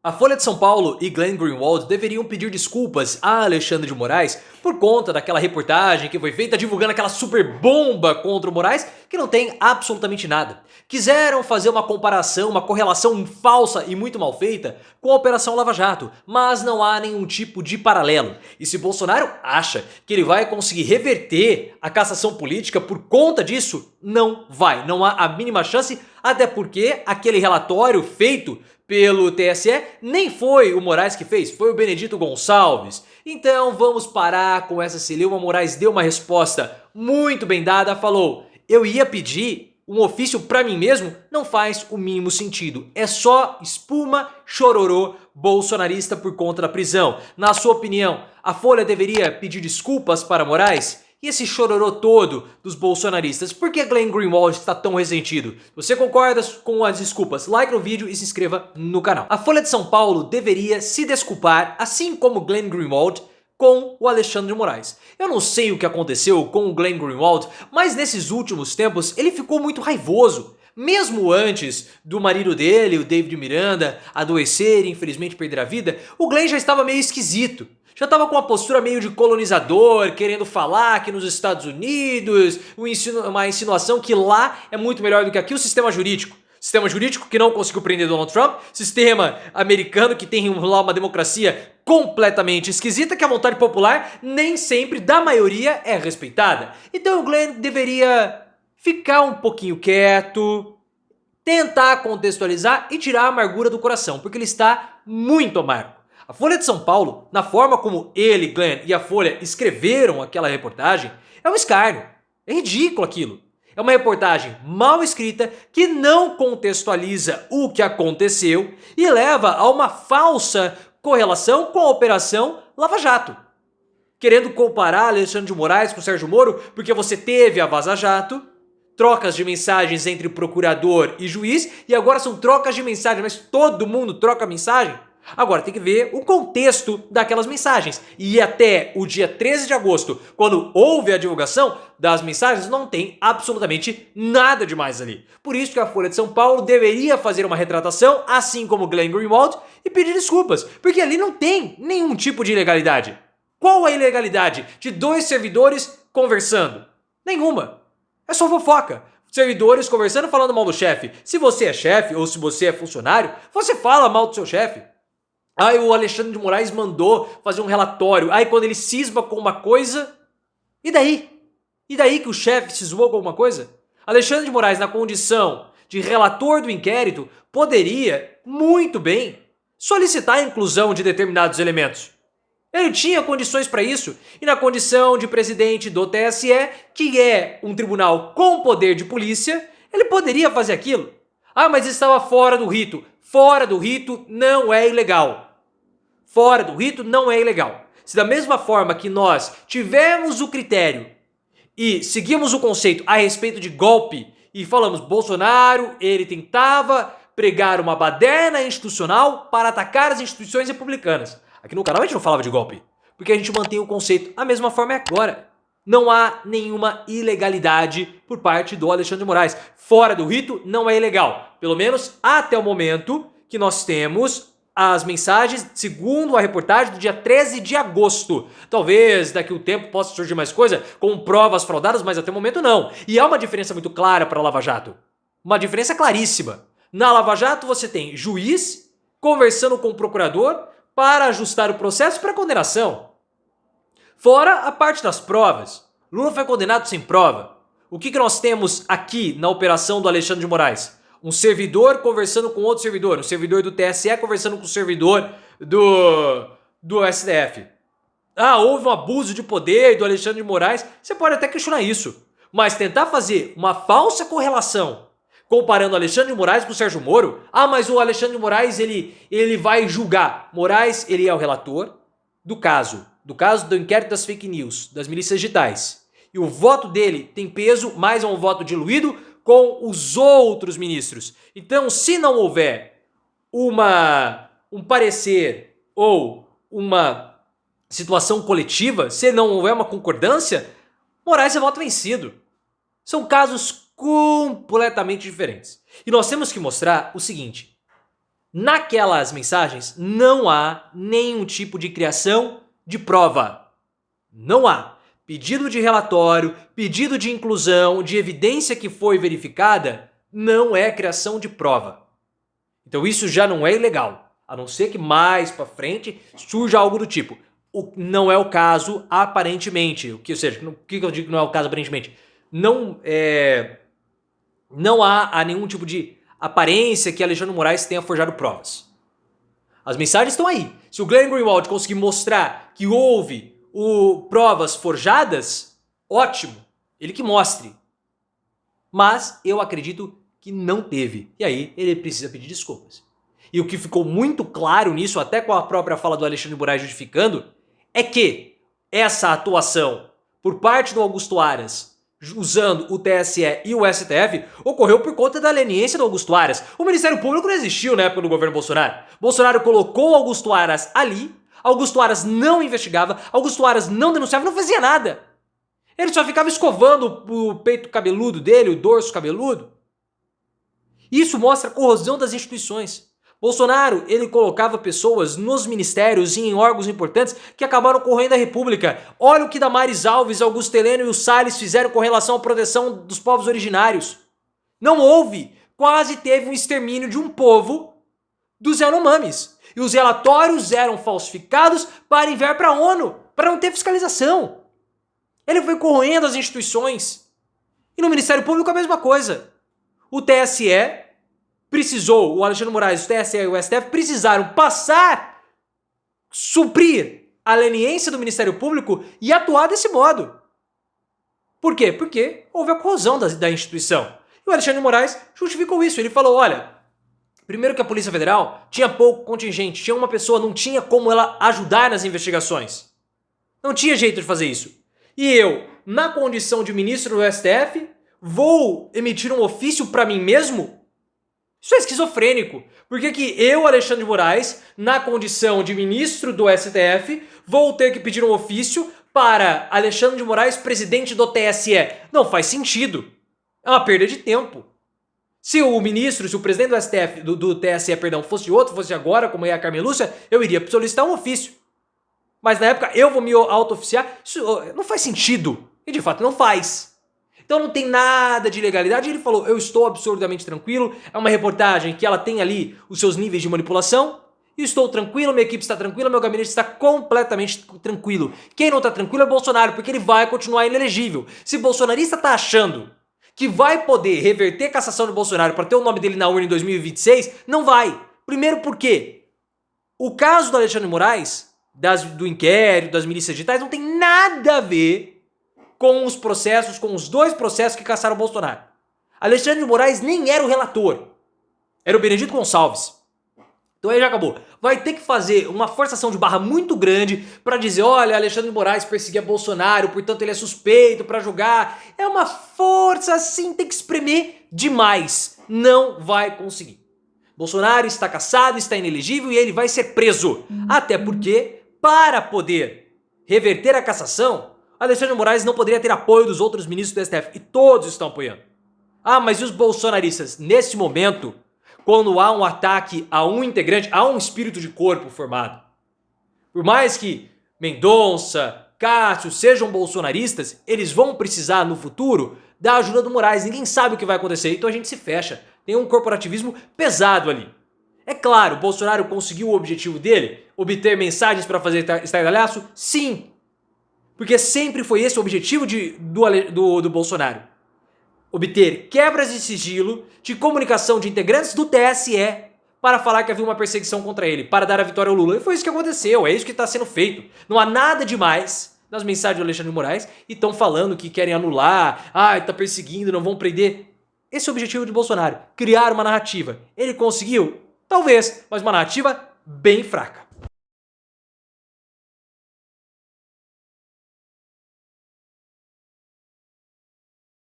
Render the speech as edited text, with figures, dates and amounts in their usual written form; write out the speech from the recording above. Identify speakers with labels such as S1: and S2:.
S1: A Folha de São Paulo e Glenn Greenwald deveriam pedir desculpas a Alexandre de Moraes por conta daquela reportagem que foi feita divulgando aquela super bomba contra o Moraes que não tem absolutamente nada. Quiseram fazer uma comparação, uma correlação falsa e muito mal feita com a Operação Lava Jato, mas não há nenhum tipo de paralelo. E se Bolsonaro acha que ele vai conseguir reverter a cassação política por conta disso, não vai. Não há a mínima chance, até porque aquele relatório feito pelo TSE, nem foi o Moraes que fez, foi o Benedito Gonçalves. Então vamos parar com essa celeuma. Moraes deu uma resposta muito bem dada, falou: eu ia pedir um ofício pra mim mesmo, não faz o mínimo sentido. É só espuma, chororô bolsonarista por conta da prisão. Na sua opinião, a Folha deveria pedir desculpas para Moraes? E esse chororô todo dos bolsonaristas, por que Glenn Greenwald está tão ressentido? Você concorda com as desculpas? Like no vídeo e se inscreva no canal. A Folha de São Paulo deveria se desculpar, assim como Glenn Greenwald, com o Alexandre de Moraes. Eu não sei o que aconteceu com o Glenn Greenwald, mas nesses últimos tempos ele ficou muito raivoso. Mesmo antes do marido dele, o David Miranda, adoecer e infelizmente perder a vida, o Glenn já estava meio esquisito. Já estava com uma postura meio de colonizador, querendo falar que nos Estados Unidos, uma insinuação que lá é muito melhor do que aqui o sistema jurídico. Sistema jurídico que não conseguiu prender Donald Trump, sistema americano que tem lá uma democracia completamente esquisita, que a vontade popular nem sempre da maioria é respeitada. Então o Glenn deveria ficar um pouquinho quieto, tentar contextualizar e tirar a amargura do coração, porque ele está muito amargo. A Folha de São Paulo, na forma como ele, Glenn e a Folha escreveram aquela reportagem, é um escárnio. É ridículo aquilo. É uma reportagem mal escrita que não contextualiza o que aconteceu e leva a uma falsa correlação com a Operação Lava Jato. Querendo comparar Alexandre de Moraes com Sérgio Moro porque você teve a Vaza Jato, trocas de mensagens entre procurador e juiz, e agora são trocas de mensagens, mas todo mundo troca mensagem? Agora tem que ver o contexto daquelas mensagens. E até o dia 13 de agosto, quando houve a divulgação das mensagens, não tem absolutamente nada demais ali. Por isso que a Folha de São Paulo deveria fazer uma retratação, assim como Glenn Greenwald, e pedir desculpas, porque ali não tem nenhum tipo de ilegalidade. Qual a ilegalidade de dois servidores conversando? Nenhuma. É só fofoca. Servidores conversando, falando mal do chefe. Se você é chefe ou se você é funcionário, você fala mal do seu chefe. Aí o Alexandre de Moraes mandou fazer um relatório. Aí quando ele cisma com uma coisa, e daí? E daí que o chefe cismou com alguma coisa? Alexandre de Moraes, na condição de relator do inquérito, poderia, muito bem, solicitar a inclusão de determinados elementos. Ele tinha condições para isso, e na condição de presidente do TSE, que é um tribunal com poder de polícia, ele poderia fazer aquilo. Ah, mas estava fora do rito. Fora do rito não é ilegal. Fora do rito não é ilegal. Se da mesma forma que nós tivemos o critério e seguimos o conceito a respeito de golpe e falamos Bolsonaro, ele tentava pregar uma baderna institucional para atacar as instituições republicanas. Aqui no canal a gente não falava de golpe, porque a gente mantém o conceito. A mesma forma é agora. Não há nenhuma ilegalidade por parte do Alexandre de Moraes. Fora do rito não é ilegal. Pelo menos até o momento que nós temos as mensagens, segundo a reportagem do dia 13 de agosto. Talvez daqui a um tempo possa surgir mais coisa com provas fraudadas, mas até o momento não. E há uma diferença muito clara para a Lava Jato. Uma diferença claríssima. Na Lava Jato você tem juiz conversando com o procurador para ajustar o processo para condenação. Fora a parte das provas. Lula foi condenado sem prova. O que nós temos aqui na operação do Alexandre de Moraes? Um servidor conversando com outro servidor. Um servidor do TSE conversando com o servidor do STF. Ah, houve um abuso de poder do Alexandre de Moraes. Você pode até questionar isso. Mas tentar fazer uma falsa correlação comparando Alexandre de Moraes com o Sérgio Moro. Ah, mas o Alexandre de Moraes ele vai julgar. Moraes, ele é o relator do caso do inquérito das fake news, das milícias digitais. E o voto dele tem peso, mais um voto diluído com os outros ministros. Então, se não houver um parecer ou uma situação coletiva, se não houver uma concordância, Moraes é voto vencido. São casos completamente diferentes. E nós temos que mostrar o seguinte: Naquelas mensagens não há nenhum tipo de criação de prova. Não há. Pedido de relatório, pedido de inclusão, de evidência que foi verificada, não é criação de prova. Então isso já não é ilegal, a não ser que mais para frente surja algo do tipo. Não é o ou que eu digo que não é o caso aparentemente? Não há nenhum tipo de aparência que Alexandre de Moraes tenha forjado provas. As mensagens estão aí. Se o Glenn Greenwald conseguir mostrar que houve provas forjadas, ótimo, ele que mostre. Mas eu acredito que não teve. E aí ele precisa pedir desculpas. E o que ficou muito claro nisso, até com a própria fala do Alexandre de Moraes justificando, é que essa atuação por parte do Augusto Aras, usando o TSE e o STF, ocorreu por conta da leniência do Augusto Aras. O Ministério Público não existiu na época do governo Bolsonaro. Bolsonaro colocou o Augusto Aras ali, Augusto Aras não investigava, Augusto Aras não denunciava, não fazia nada. Ele só ficava escovando o peito cabeludo dele, o dorso cabeludo. Isso mostra a corrosão das instituições. Bolsonaro, ele colocava pessoas nos ministérios e em órgãos importantes que acabaram corroendo a República. Olha o que Damares Alves, Augusto Heleno e o Salles fizeram com relação à proteção dos povos originários. Não houve. Quase teve um extermínio de um povo dos Yanomamis. E os relatórios eram falsificados para enviar para a ONU, para não ter fiscalização. Ele foi corroendo as instituições. E no Ministério Público a mesma coisa. O TSE precisou, o Alexandre de Moraes, o TSE e o STF precisaram suprir a leniência do Ministério Público e atuar desse modo. Por quê? Porque houve a corrosão da instituição. E o Alexandre de Moraes justificou isso. Ele falou, olha, primeiro que a Polícia Federal tinha pouco contingente, tinha uma pessoa, não tinha como ela ajudar nas investigações. Não tinha jeito de fazer isso. E eu, na condição de ministro do STF, vou emitir um ofício para mim mesmo? Isso é esquizofrênico. Por que eu, Alexandre de Moraes, na condição de ministro do STF, vou ter que pedir um ofício para Alexandre de Moraes, presidente do TSE? Não faz sentido. É uma perda de tempo. Se o presidente do STF, do TSE, fosse outro, fosse agora, como é a Carmen Lúcia, eu iria solicitar um ofício. Mas na época eu vou me auto-oficiar. Isso não faz sentido. E de fato não faz. Então não tem nada de ilegalidade. Ele falou, eu estou absurdamente tranquilo. É uma reportagem que ela tem ali os seus níveis de manipulação. E estou tranquilo, minha equipe está tranquila, meu gabinete está completamente tranquilo. Quem não está tranquilo é Bolsonaro, porque ele vai continuar inelegível. Se bolsonarista está achando que vai poder reverter a cassação de Bolsonaro para ter o nome dele na urna em 2026, não vai. Primeiro porque o caso do Alexandre de Moraes, do inquérito, das milícias digitais, não tem nada a ver com os processos, com os dois processos que cassaram o Bolsonaro. Alexandre de Moraes nem era o relator. Era o Benedito Gonçalves. Então aí já acabou. Vai ter que fazer uma forçação de barra muito grande para dizer, olha, Alexandre de Moraes perseguia Bolsonaro, portanto ele é suspeito para julgar. É uma força assim, tem que espremer demais. Não vai conseguir. Bolsonaro está cassado, está inelegível e ele vai ser preso. Até porque, para poder reverter a cassação, Alexandre de Moraes não poderia ter apoio dos outros ministros do STF. E todos estão apoiando. Ah, mas e os bolsonaristas? Nesse momento, quando há um ataque a um integrante, há um espírito de corpo formado. Por mais que Mendonça, Cássio sejam bolsonaristas, eles vão precisar no futuro da ajuda do Moraes. Ninguém sabe o que vai acontecer, então a gente se fecha. Tem um corporativismo pesado ali. É claro, Bolsonaro conseguiu o objetivo dele? Obter mensagens para fazer estardalhaço? Sim. Porque sempre foi esse o objetivo do Bolsonaro. Obter quebras de sigilo de comunicação de integrantes do TSE para falar que havia uma perseguição contra ele, para dar a vitória ao Lula. E foi isso que aconteceu, é isso que está sendo feito. Não há nada demais nas mensagens do Alexandre de Moraes e estão falando que querem anular, está perseguindo, não vão prender. Esse é o objetivo de Bolsonaro, criar uma narrativa. Ele conseguiu? Talvez, mas uma narrativa bem fraca.